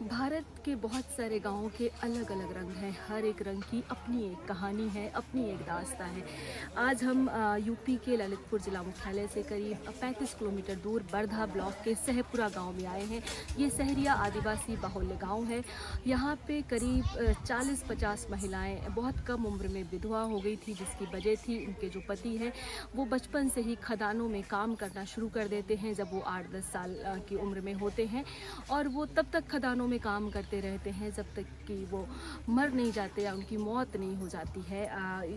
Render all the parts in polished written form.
भारत के बहुत सारे गाँवों के अलग अलग रंग हैं। हर एक रंग की अपनी एक कहानी है, अपनी एक दास्तां है। आज हम यूपी के ललितपुर जिला मुख्यालय से करीब 35 किलोमीटर दूर बरधा ब्लॉक के सहपुरा गांव में आए हैं। ये सहरिया आदिवासी बाहुल्य गांव है। यहाँ पे करीब 40-50 महिलाएं बहुत कम उम्र में विधवा हो गई थी, जिसकी वजह थी उनके जो पति हैं वो बचपन से ही खदानों में काम करना शुरू कर देते हैं जब वो 8-10 साल की उम्र में होते हैं, और वो तब तक खदानों में काम करते रहते हैं जब तक कि वो मर नहीं जाते या उनकी मौत नहीं हो जाती है।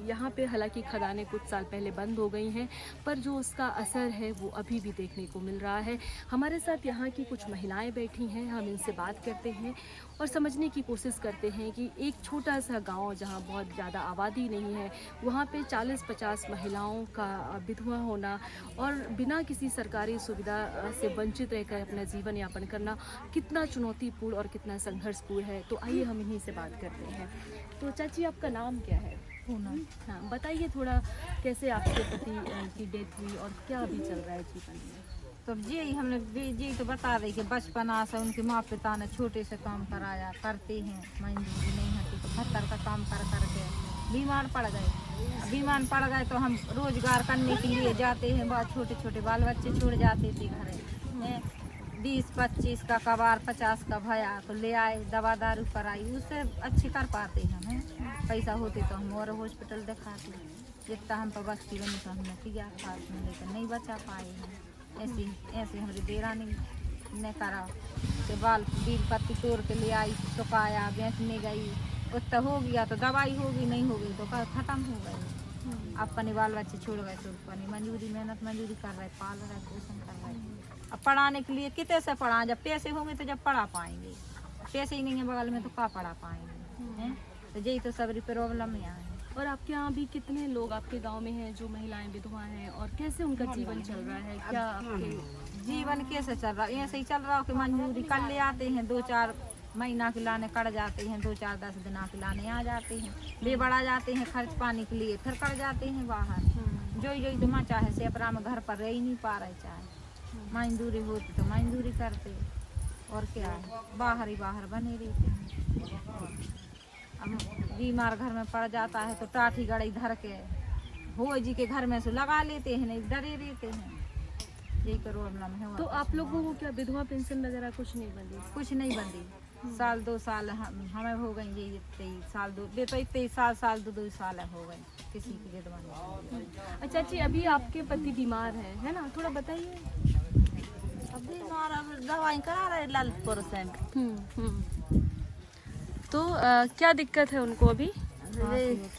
यहाँ पे हालांकि खदानें कुछ साल पहले बंद हो गई हैं, पर जो उसका असर है वो अभी भी देखने को मिल रहा है। हमारे साथ यहाँ की कुछ महिलाएं बैठी हैं, हम इनसे बात करते हैं और समझने की कोशिश करते हैं कि एक छोटा सा गांव जहाँ बहुत ज़्यादा आबादी नहीं है, वहाँ पे 40-50 महिलाओं का विधवा होना और बिना किसी सरकारी सुविधा से वंचित रहकर अपना जीवन यापन करना कितना चुनौतीपूर्ण और कितना संघर्षपूर्ण है। तो आइए हम इन्हीं से बात करते हैं। तो चाची, आपका नाम क्या है? पूनम। हाँ, बताइए थोड़ा, कैसे आपके पति की डेथ हुई और क्या अभी चल रहा है जीवन में? तो जी हमने जी तो बता रही कि बचपना से उनके माँ पिता ने छोटे से काम कराया करते हैं, मंजूरी नहीं होती तो पत्थर का काम कर करके बीमार पड़ गए। बीमार पड़ गए तो हम रोजगार करने के लिए जाते हैं, बहुत छोटे छोटे बाल बच्चे छोड़ जाते थे घर। 20-25 का कबार 50 का भया तो ले आए, दवा दारू कराई, उससे अच्छी कर पाते हैं। पैसा होते तो हम और हॉस्पिटल दिखाते, जितना हम पर बचती बनी तो हमने किया था, लेकिन नहीं बचा पाए हैं। ऐसे हमारे देरानी ने करा कि बील पत्ती तोड़ के ले आई, सुखाया, बेचने गई, उतना हो गया तो दवाई होगी, नहीं होगी तो खत्म हो गई। अपने बाल बच्चे छोड़ गए तो अपनी मंजूरी मेहनत मजूरी कर रहे, पाल रहे, पोषण कर रहे। अब पढ़ाने के लिए कितने से पढ़ा, जब पैसे होंगे तो जब पढ़ा पाएंगे, पैसे ही नहीं है बगल में तो क्या पढ़ा पाएंगे। तो यही तो सबरी प्रॉब्लम यहाँ है। और आपके यहाँ भी कितने लोग आपके गांव में हैं जो महिलाएं विधवा हैं, और कैसे उनका जीवन चल रहा है? क्या आपके जीवन कैसे चल रहा है? ऐसे ही चल रहा हो कि मंजूरी कर ले आते हैं, 2-4 महीना के लाने कट जाते हैं, 2-4-10 दिन के लाने आ जाते हैं, ले बढ़ा जाते हैं खर्च पानी के लिए, फिर कट जाते हैं बाहर। जो तुम चाहे से अपना में घर पर रह ही नहीं पा रहे, चाहे मजदूरी होती तो मजदूरी करते, और क्या है, बाहर ही बाहर बने रहते हैं। अब बीमार घर में पड़ जाता है तो टाठी गड़ई धर के हो जी के घर में से लगा लेते हैं, नहीं डरे रहते हैं। यही प्रॉब्लम है। तो आप लोगों को क्या विधवा पेंशन वगैरह कुछ नहीं बंदी? कुछ नहीं बंदी। साल 2 साल हमें हो गई, ये 23 साल 23 साल 2 साल हो गए किसी की विधवा नहीं। अच्छा जी, अभी आपके पति बीमार है ना? थोड़ा बताइए। अभी दवाई करा रहे ललितपुर से। तो क्या दिक्कत है उनको अभी?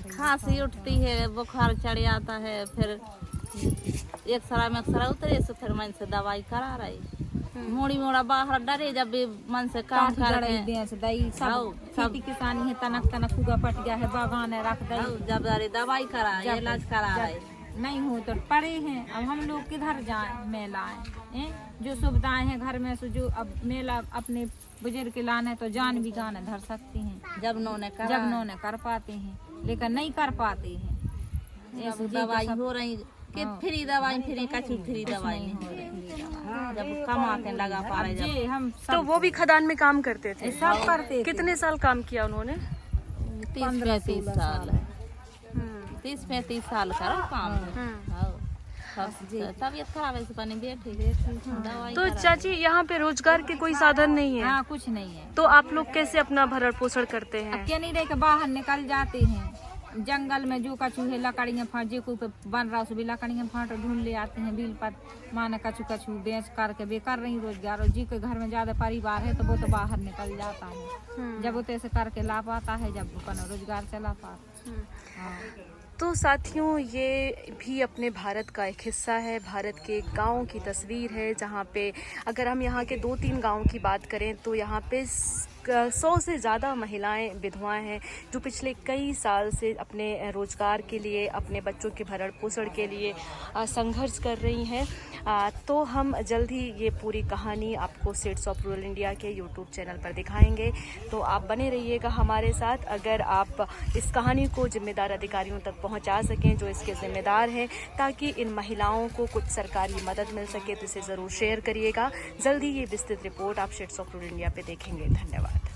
खांसी उठती है, बुखार चढ़ जाता है, फिर एक्सरा में एक्सरा उतरे से फिर मन से दवाई करा रही। मोड़ी मोड़ा बाहर डरे जब भी मन से काम कर रहे हैं। खेती किसानी है, तनक तनक हुआ पट गया है, बागान है, रख दई जब दवाई करा इलाज करा रहे नहीं हो तो पड़े हैं। अब हम लोग किधर जाएं मेलाएं? जो सुविधाएं हैं घर में से, जो अब मेला अपने बुजुर्ग के लाने तो जान भी गाने धर सकती हैं, जब नौने कर पाते हैं, लेकिन नहीं कर पाते हैं। ऐसे दवाई हो रही कि फ्री दवाई, कछु फ्री दवाई नहीं हो रही, जब कमा के लगा पा रहे जी हम तो वो भी खदान में काम करते थे? सब करते। कितने साल काम किया उन्होंने? 30-35 साल 30-35 साल का काम। तबीयत खराब है, पानी बैठे दवाई। तो चाची, यहाँ पे रोजगार के कोई साधन नहीं है? हाँ, कुछ नहीं है। तो आप लोग कैसे अपना भरण पोषण करते हैं? अब क्या नहीं रहे के बाहर निकल जाते हैं, जंगल में जो कछु है लकड़ियाँ फाट, जो कोई बन रहा है लकड़ियाँ फाट ढूंढ ले आते हैं, बिल पर माने कछु बेच करके बेकार रही रोजगार। और जी के घर में ज्यादा परिवार है तो वो तो बाहर निकल जाता है, जब वो तैसे करके ला पाता है, जब वो रोजगार चला पाता। हाँ। तो साथियों, ये भी अपने भारत का एक हिस्सा है, भारत के गांव की तस्वीर है, जहां पे अगर हम यहाँ के 2-3 गांव की बात करें तो यहाँ पे 100 से ज़्यादा महिलाएं विधवाएं हैं जो पिछले कई साल से अपने रोज़गार के लिए, अपने बच्चों के भरण पोषण के लिए संघर्ष कर रही हैं। तो हम जल्द ही ये पूरी कहानी आपको सीड्स ऑफ रूरल इंडिया के यूट्यूब चैनल पर दिखाएंगे, तो आप बने रहिएगा हमारे साथ। अगर आप इस कहानी को जिम्मेदार अधिकारियों तक पहुंचा सकें जो इसके जिम्मेदार हैं, ताकि इन महिलाओं को कुछ सरकारी मदद मिल सके, तो इसे ज़रूर शेयर करिएगा। जल्दी ये विस्तृत रिपोर्ट आप सीड्स ऑफ रूरल इंडिया पे देखेंगे। धन्यवाद।